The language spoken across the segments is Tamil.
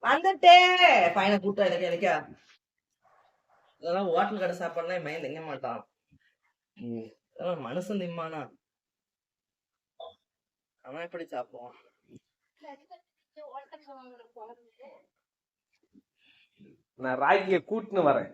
வந்துட்டே பையனை கூட்டா எனக்கா இதெல்லாம் ஹோட்டல் கடை சாப்பாடுலாம் என் மைண்ட் எங்க மாட்டான். இதெல்லாம் மனுஷன் திம்மானா அவன் எப்படி சாப்பிடுவான்? நான் ராகிய கூட்டுன்னு வரேன்.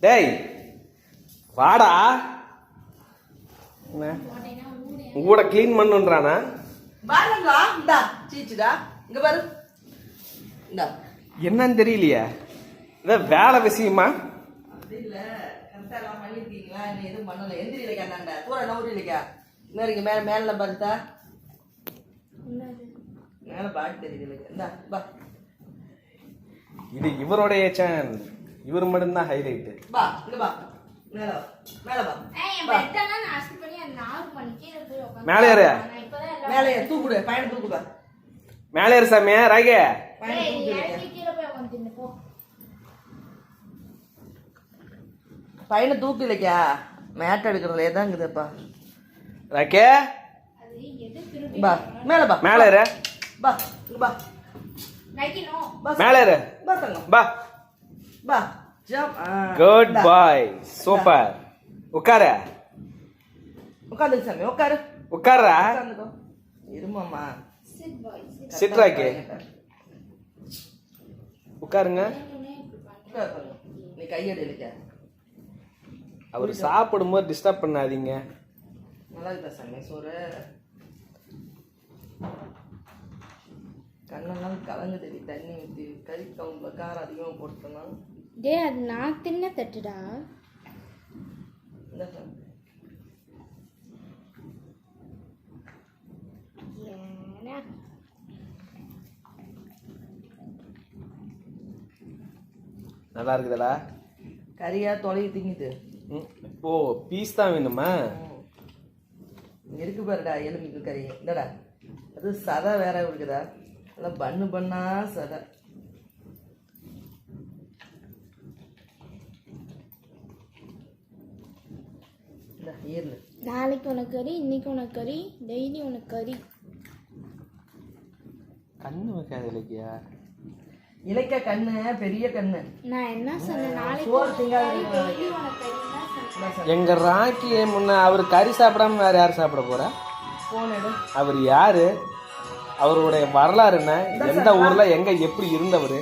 டேய் வாடா, கூட கிளீன் பண்ணுன்றானா? என்னன்னு தெரியலையே, இத வேலை விஷயமா? இது இவருடைய சேனல், இவர் மட்டும்தான் ஹைலைட். மேலே ஏறு, மேலே ஏறு சாமியா. ராக பையனை தூக்கு இல்லைக்கா, மேட் எடுக்கிறதுல தான் இருக்குதுப்பா. ராக்கே பா மேல பா, மேலே ஏறு, பா பா மேலே ஏறு, பா பா ஜம்ப். குட் பாய், சூப்பர். உட்காரு, உட்காந்து சாமி, உட்காரு, உட்கார்றா. இருமாமா, சிட் ராக்கே, உட்காருங்க. நீ கையெடு இல்லைக்கா, அவர் சாப்பிடும் போது டிஸ்டர்ப் பண்ணாதீங்க. நல்லா இருக்கா சாமி சோறு? கண்ணெல்லாம் கலங்குது, தண்ணி ஊற்றி கறி கவுண்ட்ல காரம் அதிகமாக போட்டோம்னா. டே அது நான் தின்ன தட்டுடா. நல்லா இருக்குதுடா. கறியா தொலைவி திங்குது. ஓ பீஸ் தான் வேணுமா? இருக்கு பாருடா எலும்புக்கு கறி. இல்லடா அது சதை வேற இருக்குதா, எல்லாம் பண்ணு பண்ணா சதை. நாளைக்கு உனக்கு கறி, இன்னைக்கு உனக்கு கறி, டெய்லி உனக்கு கறி. கண்ணு வைக்காத இலக்கியா. இலக்கிய கண்ணு பெரிய கண்ணு. நான் என்ன சொன்னேன், நாளைக்கு சோறு திங்காது. டெய்லி உனக்கு கறி தான் சொன்னேன். எங்க ராக்கி முன்ன அவர் கறி சாப்பிடாம வேற யார் சாப்பிட போறா? அவர் யாரு, அவருடைய வரலாறு என்ன, எந்த ஊர்ல எங்க எப்படி இருந்தவர்,